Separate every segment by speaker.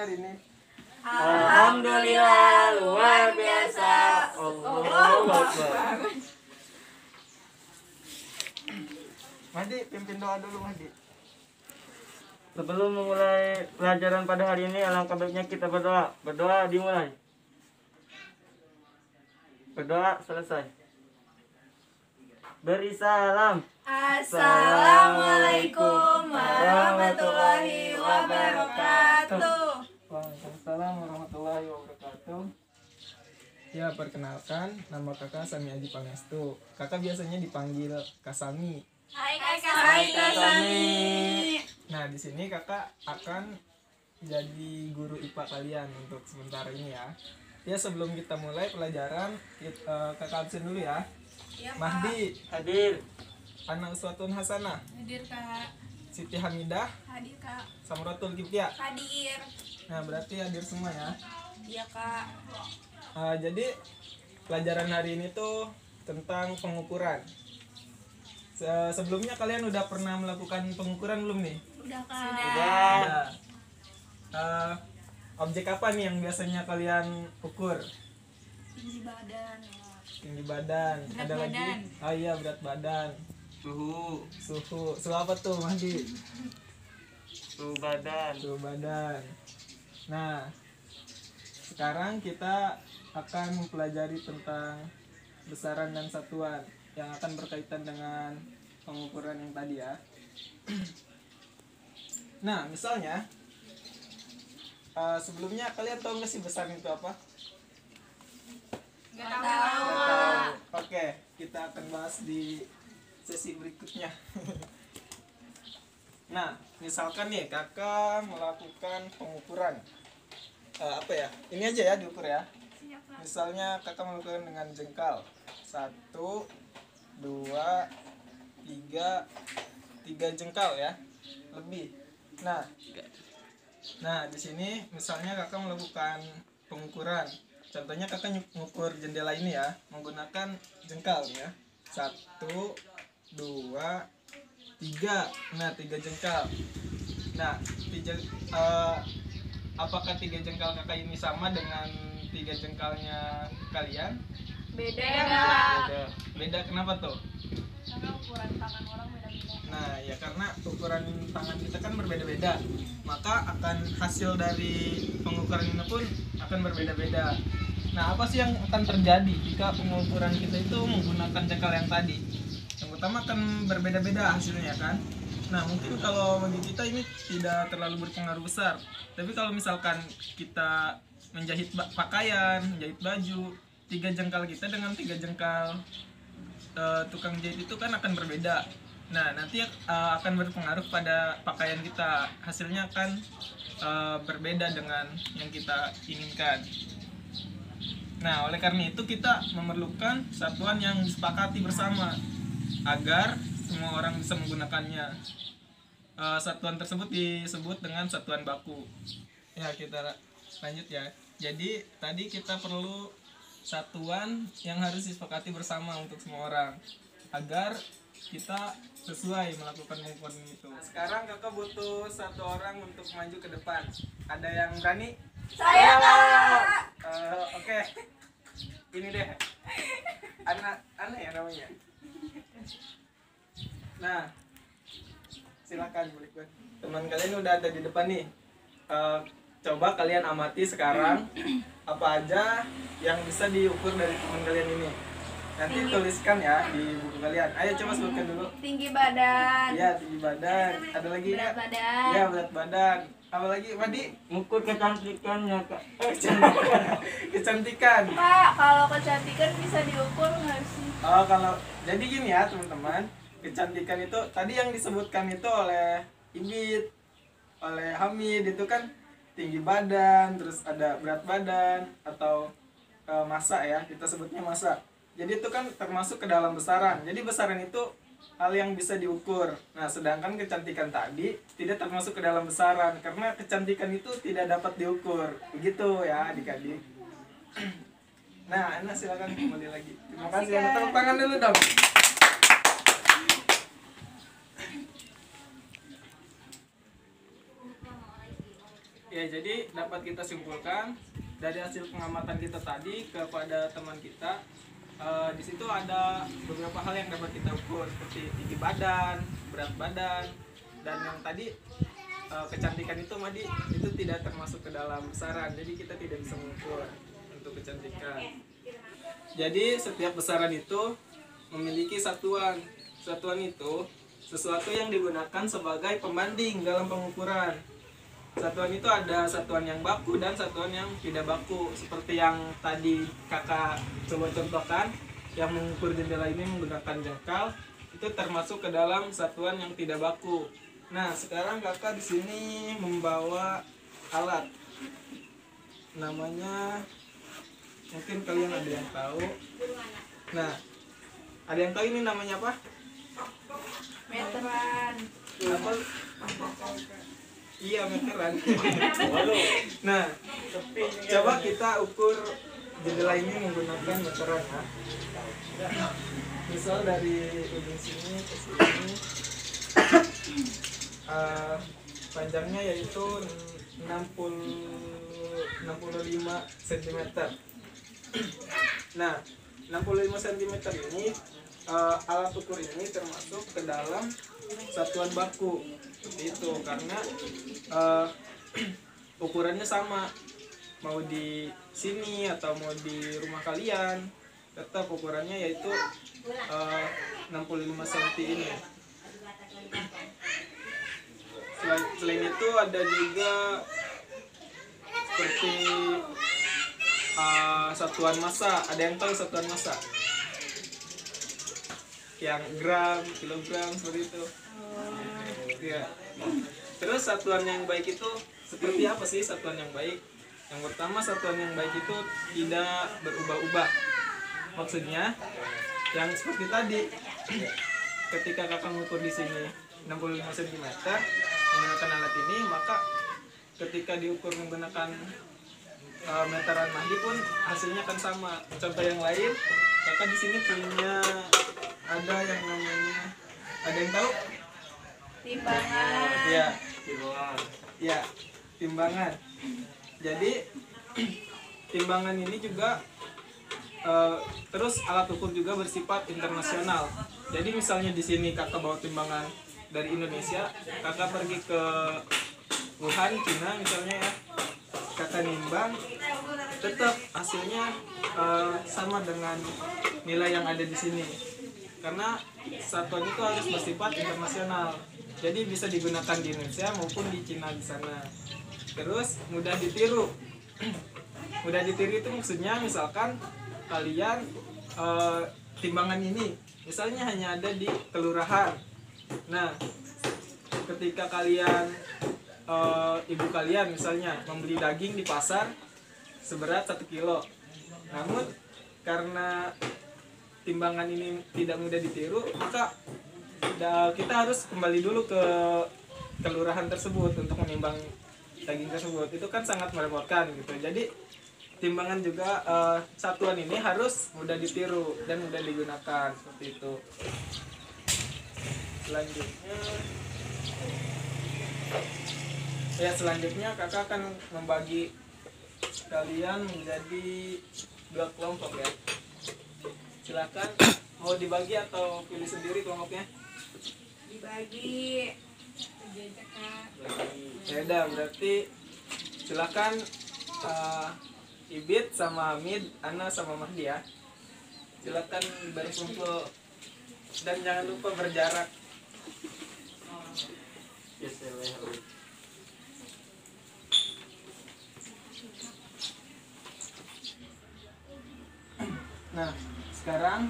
Speaker 1: hari ini?
Speaker 2: Alhamdulillah luar biasa. Allahu Akbar.
Speaker 1: Mahdi, pimpin doa dulu Mahdi.
Speaker 2: Sebelum memulai pelajaran pada hari ini, alangkah baiknya kita berdoa. Berdoa dimulai. Berdoa selesai. Beri salam.
Speaker 3: Assalamualaikum warahmatullahi wabarakatuh.
Speaker 1: Waalaikumsalam warahmatullahi wabarakatuh. Ya, perkenalkan, nama kakak Sami Aji Pangestu. Kakak biasanya dipanggil Kasami.
Speaker 3: Hai Kasami.
Speaker 1: Nah, di sini kakak akan jadi guru IPA kalian untuk sementara ini ya. Ya, sebelum kita mulai pelajaran, kakak absen dulu ya.
Speaker 3: Ya,
Speaker 1: Mahdi,
Speaker 2: Hadir.
Speaker 1: Ana Uswatun Hasanah,
Speaker 3: Hadir Kak.
Speaker 1: Siti Hamidah,
Speaker 3: Hadir Kak.
Speaker 1: Samratul Kifya.
Speaker 3: Hadir.
Speaker 1: Nah, berarti hadir semua ya.
Speaker 3: Iya Kak.
Speaker 1: Jadi pelajaran hari ini tuh tentang pengukuran. Sebelumnya kalian udah pernah melakukan pengukuran belum nih?
Speaker 3: Udah Kak.
Speaker 1: Udah. Objek apa nih yang biasanya kalian ukur?
Speaker 3: Tinggi badan.
Speaker 1: Tinggi badan.
Speaker 3: Berat
Speaker 1: Ada lagi?
Speaker 3: badan.
Speaker 1: Oh iya, berat badan.
Speaker 2: Suhu.
Speaker 1: Suhu apa tuh, Mahdi?
Speaker 2: Suhu badan.
Speaker 1: Suhu badan. Nah, sekarang kita akan mempelajari tentang besaran dan satuan yang akan berkaitan dengan pengukuran yang tadi ya. Nah, misalnya sebelumnya kalian tahu nggak sih besaran itu apa?
Speaker 3: Nggak tahu.
Speaker 1: Oke, kita akan bahas di sesi berikutnya. Nah, misalkan nih kakak melakukan pengukuran apa ya? Ini aja ya diukur ya. Misalnya kakak melakukan dengan jengkal 1, 2, 3 jengkal ya, lebih. Nah di sini misalnya kakak melakukan pengukuran. Contohnya kakak mengukur jendela ini ya menggunakan jengkal ya. 1, 2, 3. Nah, 3 jengkal. Nah, apakah 3 jengkal kakak ini sama dengan 3 jengkalnya kalian?
Speaker 3: Beda.
Speaker 1: Beda kenapa tuh?
Speaker 3: Karena ukuran tangan orang beda-beda.
Speaker 1: Nah, ya karena ukuran tangan kita kan berbeda-beda, maka akan hasil dari pengukuran ini pun akan berbeda-beda. Nah, apa sih yang akan terjadi jika pengukuran kita itu menggunakan jengkal yang tadi? Yang pertama akan berbeda-beda hasilnya kan. Nah, mungkin kalau bagi kita ini tidak terlalu berpengaruh besar. Tapi kalau misalkan kita menjahit pakaian, menjahit baju, 3 jengkal kita dengan 3 jengkal tukang jahit itu kan akan berbeda. Nah, nanti akan berpengaruh pada pakaian kita. Hasilnya akan berbeda dengan yang kita inginkan. Nah, oleh karena itu kita memerlukan satuan yang disepakati bersama agar semua orang bisa menggunakannya. Satuan tersebut disebut dengan satuan baku. Ya, kita lanjut ya. Jadi tadi kita perlu satuan yang harus disepakati bersama untuk semua orang agar kita sesuai melakukan pengukuran itu. Sekarang kakak butuh 1 orang untuk maju ke depan. Ada yang berani?
Speaker 3: Saya Kak.
Speaker 1: Oke. Ini deh. Ana ya namanya. Nah, silakan balik. Teman kalian udah ada di depan nih. Coba kalian amati sekarang apa aja yang bisa diukur dari teman kalian ini. Nanti tuliskan ya di buku kalian. Ayo coba sebutkan dulu.
Speaker 3: Tinggi badan.
Speaker 1: Iya, tinggi badan. Ada lagi
Speaker 3: Berat
Speaker 1: nggak?
Speaker 3: badan.
Speaker 1: Iya, berat badan. Apa lagi, Madi?
Speaker 2: Ngukur kecantikannya, Kak.
Speaker 1: Kecantikan.
Speaker 3: Kak, kalau kecantikan bisa diukur nggak sih?
Speaker 1: Oh, kalau jadi gini ya teman-teman, kecantikan itu tadi yang disebutkan itu oleh Ibit, oleh Hamid itu kan tinggi badan, terus ada berat badan atau massa ya, kita sebutnya massa. Jadi itu kan termasuk ke dalam besaran. Jadi besaran itu hal yang bisa diukur. Nah, sedangkan kecantikan tadi tidak termasuk ke dalam besaran karena kecantikan itu tidak dapat diukur. Begitu ya adik-adik. Nah, Ana silakan kembali lagi. Terima kasih. Ana tepuk tangan dulu dong. Ya, jadi dapat kita simpulkan dari hasil pengamatan kita tadi kepada teman kita, di situ ada beberapa hal yang dapat kita ukur seperti tinggi badan, berat badan, dan yang tadi kecantikan itu Madi itu tidak termasuk ke dalam besaran, jadi kita tidak bisa mengukur untuk kecantikan. Jadi setiap besaran itu memiliki satuan. Satuan itu sesuatu yang digunakan sebagai pembanding dalam pengukuran. Satuan itu ada satuan yang baku dan satuan yang tidak baku. Seperti yang tadi kakak coba contohkan, yang mengukur jendela ini menggunakan jengkal, itu termasuk ke dalam satuan yang tidak baku. Nah, sekarang kakak di sini membawa alat. Namanya, mungkin kalian ada yang tahu. Nah, ada yang tahu ini namanya apa?
Speaker 3: Meteran.
Speaker 1: Apa? Iya, meteran. Nah, coba kita ukur jendela ini menggunakan meteran ya. Misal dari ujung sini ke sini, panjangnya yaitu 65 cm. Nah, 65 cm ini alat ukur ini termasuk ke dalam satuan baku. Seperti itu karena ukurannya sama, mau di sini atau mau di rumah kalian tetap ukurannya yaitu 65 cm ini. Selain itu ada juga seperti satuan massa. Ada yang tahu satuan massa? Yang gram, kilogram seperti itu. Ya. Terus satuan yang baik itu seperti apa sih satuan yang baik? Yang pertama, satuan yang baik itu tidak berubah-ubah. Maksudnya yang seperti tadi, ketika kakak mengukur di sini 65 cm menggunakan alat ini, maka ketika diukur menggunakan meteran Mahdi pun hasilnya akan sama. Contoh yang lain, kakak di sini punya ada yang namanya, ada yang tahu?
Speaker 3: Timbangan.
Speaker 1: Ya, ya, timbangan. Jadi timbangan ini juga terus alat ukur juga bersifat internasional. Jadi misalnya di sini kakak bawa timbangan dari Indonesia, kakak pergi ke Wuhan, Cina misalnya ya, kakak nimbang, tetap hasilnya sama dengan nilai yang ada di sini. Karena satuan itu harus bersifat internasional. Jadi bisa digunakan di Indonesia maupun di Cina di sana. Terus mudah ditiru. Mudah ditiru itu maksudnya misalkan kalian timbangan ini misalnya hanya ada di kelurahan. Nah, ketika kalian ibu kalian misalnya membeli daging di pasar seberat 1 kilo. Namun karena timbangan ini tidak mudah ditiru, maka kita harus kembali dulu ke kelurahan tersebut untuk menimbang daging tersebut. Itu kan sangat merepotkan gitu. Jadi timbangan juga satuan ini harus mudah ditiru dan mudah digunakan seperti itu. Selanjutnya kakak akan membagi kalian menjadi 2 kelompok ya. Silakan, mau dibagi atau pilih sendiri kelompoknya?
Speaker 3: Dibagi.
Speaker 1: Ya udah, berarti silakan Ibit sama Hamid, Ana sama Mahdi ya. Silakan berkumpul dan jangan lupa berjarak. Nah, sekarang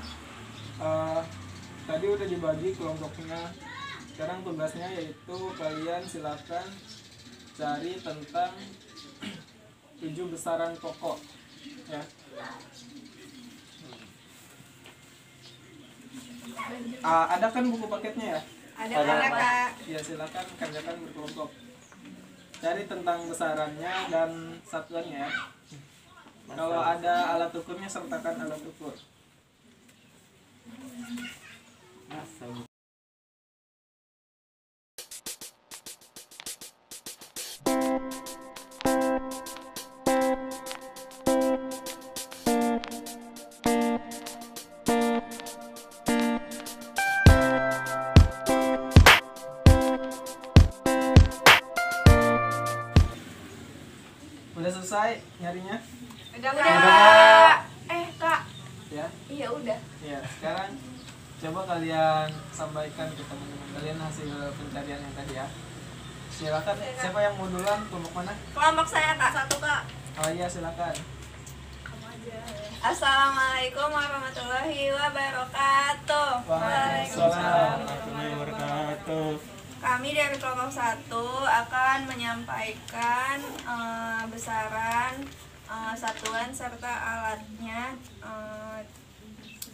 Speaker 1: tadi udah dibagi kelompoknya. Sekarang tugasnya yaitu kalian silakan cari tentang 7 besaran pokok ya. Ada kan buku paketnya ya?
Speaker 3: Ada Kak.
Speaker 1: Ya, silakan kerjakan berkelompok. Cari tentang besarannya dan satuannya ya. Kalau ada alat ukurnya, sertakan alat ukur.
Speaker 3: Udah Kak. Kak.
Speaker 1: Ya.
Speaker 3: Iya udah.
Speaker 1: Ya, sekarang coba kalian sampaikan ke teman-teman kalian hasil pencarian yang tadi ya. Silakan, siapa yang mau duluan, kelompok mana?
Speaker 3: Kelompok saya Kak. Satu Kak.
Speaker 1: Oh iya, silakan.
Speaker 3: Assalamualaikum warahmatullahi wabarakatuh.
Speaker 1: Waalaikumsalam.
Speaker 2: warahmatullahi wabarakatuh.
Speaker 3: Kami dari kelompok 1 akan menyampaikan besaran satuan serta alatnya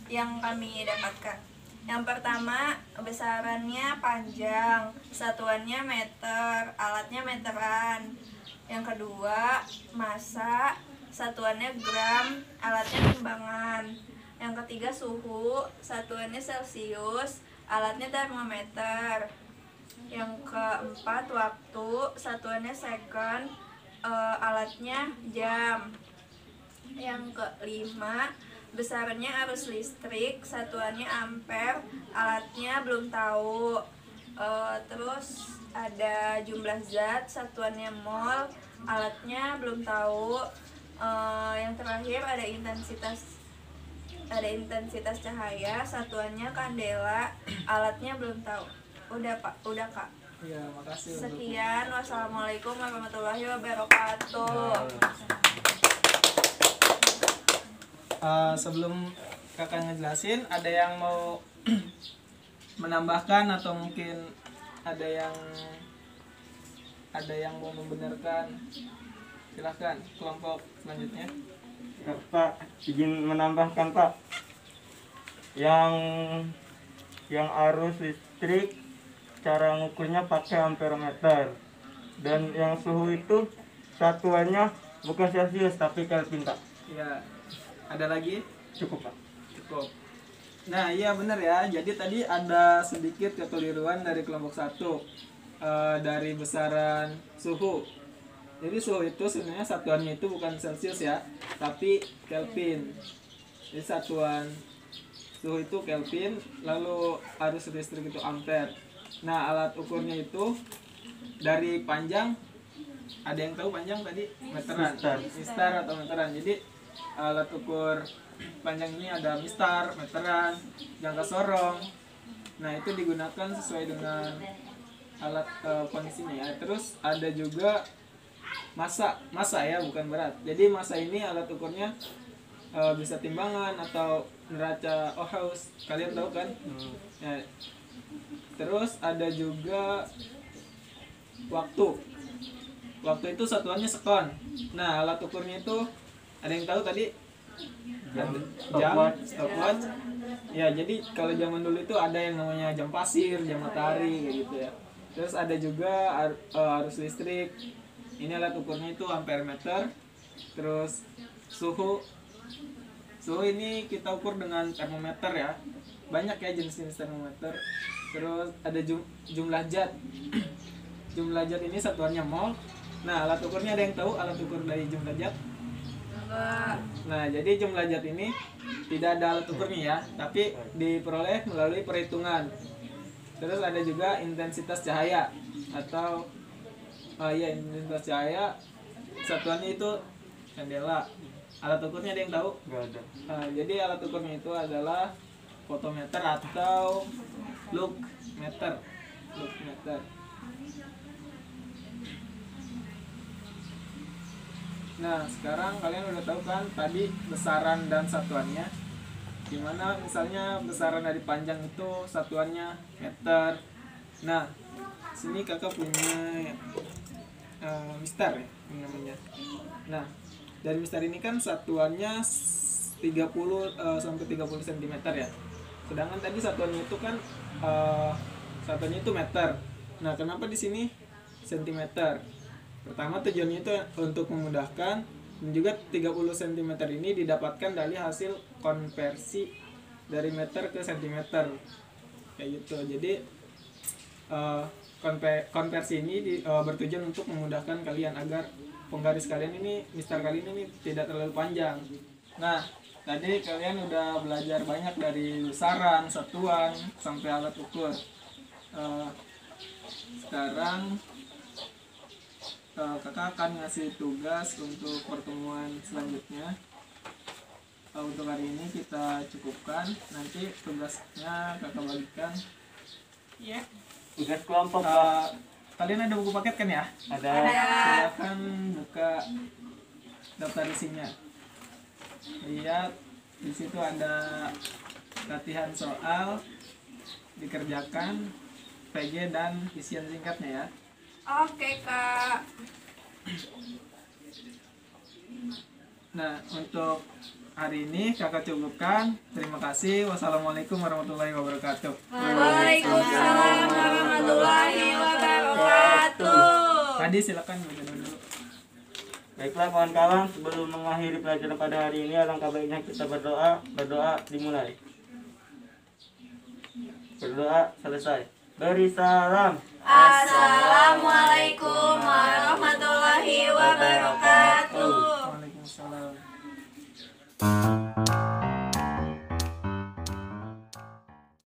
Speaker 3: yang kami dapatkan. Yang pertama, besarannya panjang, satuannya meter, alatnya meteran. Yang kedua, massa, satuannya gram, alatnya timbangan. Yang ketiga, suhu, satuannya celcius, alatnya termometer. Yang keempat, waktu, satuannya second, alatnya jam. Yang kelima, besarannya arus listrik, satuannya ampere, alatnya belum tahu. Terus ada jumlah zat, satuannya mol, alatnya belum tahu. Yang terakhir ada intensitas cahaya, satuannya kandela, alatnya belum tahu. Udah Pak, udah Kak.
Speaker 1: Ya, makasih.
Speaker 3: Sekian, wassalamualaikum warahmatullahi wabarakatuh.
Speaker 1: Sebelum kakak ngejelasin, ada yang mau menambahkan atau mungkin ada yang mau membenarkan? Silahkan, kelompok selanjutnya.
Speaker 2: Pak, izin menambahkan Pak. Yang arus listrik cara ngukurnya pakai amperometer, dan yang suhu itu satuannya bukan celcius tapi kelvin Pak.
Speaker 1: Ya, ada lagi?
Speaker 2: Cukup Pak.
Speaker 1: Cukup. Nah, iya benar ya. Jadi tadi ada sedikit kekeliruan dari kelompok 1 dari besaran suhu. Jadi suhu itu sebenarnya satuannya itu bukan celcius ya, tapi kelvin. Jadi satuan suhu itu kelvin, lalu arus listrik itu ampere. Nah, alat ukurnya itu dari panjang, ada yang tahu panjang tadi? Meteran, mistar atau meteran. Jadi alat ukur panjang ini ada mistar, meteran, jangka sorong. Nah, itu digunakan sesuai dengan alat kondisinya ya. Terus ada juga massa ya, bukan berat. Jadi massa ini alat ukurnya bisa timbangan atau neraca Ohaus, kalian tahu kan? Ya. Terus ada juga waktu itu satuannya sekon. Nah, alat ukurnya itu ada yang tahu tadi? Jam, stopwatch. Ya, jadi kalau zaman dulu itu ada yang namanya jam pasir, jam matahari kayak gitu ya. Terus ada juga arus listrik. Ini alat ukurnya itu amperemeter. Terus suhu ini kita ukur dengan termometer ya. Banyak ya jenis-jenis termometer. Terus ada jumlah zat. Jumlah zat ini satuannya mol. Nah, alat ukurnya ada yang tahu alat ukur dari jumlah zat? Nah, jadi jumlah zat ini tidak ada alat ukurnya ya, tapi diperoleh melalui perhitungan. Terus ada juga intensitas cahaya atau intensitas cahaya, satuannya itu kandela. Alat ukurnya ada yang tahu?
Speaker 2: Nggak ada.
Speaker 1: Jadi alat ukurnya itu adalah fotometer atau lux-meter. Nah, sekarang kalian udah tahu kan tadi besaran dan satuannya. Dimana misalnya besaran dari panjang itu satuannya meter. Nah, sini kakak punya mistar ya ini namanya. Nah, dari mistar ini kan satuannya 30 sampai 30 cm ya. Sedangkan tadi satuannya itu kan satuannya itu meter. Nah, kenapa di sini sentimeter? Pertama, tujuannya itu untuk memudahkan, dan juga 30 cm ini didapatkan dari hasil konversi dari meter ke sentimeter kayak gitu. Jadi konversi ini bertujuan untuk memudahkan kalian agar penggaris kalian ini, mistar kalian ini tidak terlalu panjang. Nah, tadi kalian udah belajar banyak dari besaran, satuan, sampai alat ukur. Sekarang kakak akan ngasih tugas untuk pertemuan selanjutnya. Untuk hari ini kita cukupkan, nanti tugasnya kakak bagikan.
Speaker 4: Iya.
Speaker 2: Tugas kelompok, Pak.
Speaker 1: Kalian ada buku paket kan ya?
Speaker 2: Ada.
Speaker 1: Silakan buka daftar isinya. Lihat di situ ada latihan soal, dikerjakan, PG dan isian singkatnya ya.
Speaker 3: Oke, Kak.
Speaker 1: Nah, untuk hari ini kakak cukupkan. Terima kasih. Wassalamualaikum warahmatullahi wabarakatuh.
Speaker 3: Waalaikumsalam warahmatullahi wabarakatuh.
Speaker 1: Tadi silakan baca dulu.
Speaker 2: Baiklah kawan-kawan, sebelum mengakhiri pelajaran pada hari ini, alangkah baiknya kita berdoa. Berdoa dimulai. Berdoa selesai. Beri salam.
Speaker 3: Assalamualaikum warahmatullahi wabarakatuh.
Speaker 1: Waalaikumsalam.